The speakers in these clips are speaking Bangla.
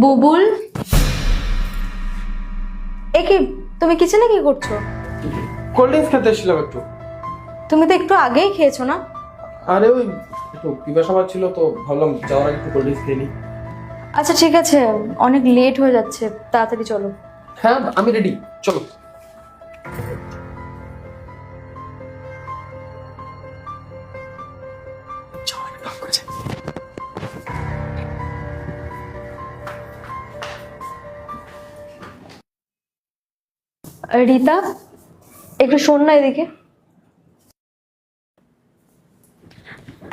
বুবুল, এ কি তুমি কিচেনে কি করছো? কোল্ড ড্রিঙ্কস খেতে এসেছিলাম একটু। তুমি তো একটু আগেই খেয়েছো না? আরে ওই একটু পিপাসা পাচ্ছিল তো ভাবলাম যাওয়ার আগে একটু কোল্ড ড্রিঙ্কস খেয়ে নিই। আচ্ছা ঠিক আছে, অনেক লেট হয়ে যাচ্ছে, তাড়াতাড়ি চলো। হ্যাঁ আমি রেডি, চলো। রীতা, একটু শোন না এদিকে।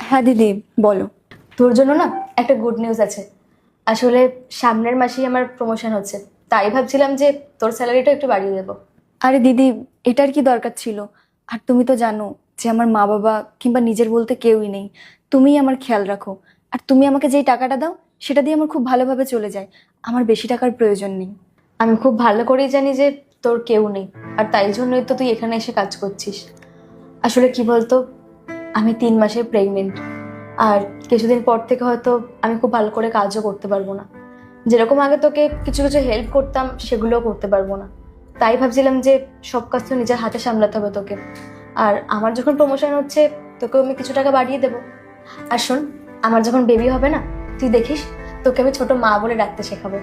হ্যাঁ দিদি, বলো। তোর জন্য না একটা গুড নিউজ আছে। আসলে সামনের মাসেই আমার প্রমোশন হচ্ছে, তাই ভাবছিলাম যে তোর স্যালারিটা একটু বাড়িয়ে দেবো। আরে দিদি, এটার কি দরকার ছিল? আর তুমি তো জানো যে আমার মা বাবা কিংবা নিজের বলতে কেউই নেই। তুমিই আমার খেয়াল রাখো। আর তুমি আমাকে যেই টাকাটা দাও সেটা দিয়ে আমার খুব ভালোভাবে চলে যায়। আমার বেশি টাকার প্রয়োজন নেই। আমি খুব ভালো করেই জানি যে তোর কেউ নেই, আর তাই জন্যই তো তুই এখানে এসে কাজ করছিস। আসলে কি বলতো, আমি 3 মাসের প্রেগনেন্ট, আর কিছুদিন পর থেকে হয়তো আমি খুব ভালো করে কাজও করতে পারবো না। যেরকম আগে তোকে কিছু কিছু হেল্প করতাম সেগুলোও করতে পারবো না। তাই ভাবছিলাম যে সব কাজ তো নিজের হাতে সামলাতে হবে তোকে। আর আমার যখন প্রমোশন হচ্ছে, তোকেও আমি কিছু টাকা বাড়িয়ে দেবো। আর শোন, আমার যখন বেবি হবে না, তুই দেখিস, তোকে আমি ছোট মা বলে ডাকতে শেখাবো।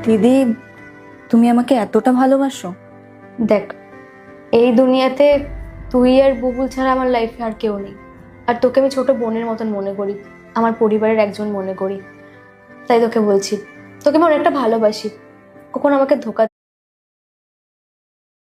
দিদি, তুমি আমাকে এতটা ভালোবাসো? দেখ, এই দুনিয়াতে তুই আর বুবুল ছাড়া আমার লাইফে আর কেউ নেই। আর তোকে আমি ছোট বোনের মতন মনে করি, আমার পরিবারের একজন মনে করি। তাই তোকে বলছি, তোকে আমি অনেকটা ভালোবাসি। কখনো আমাকে ধোকা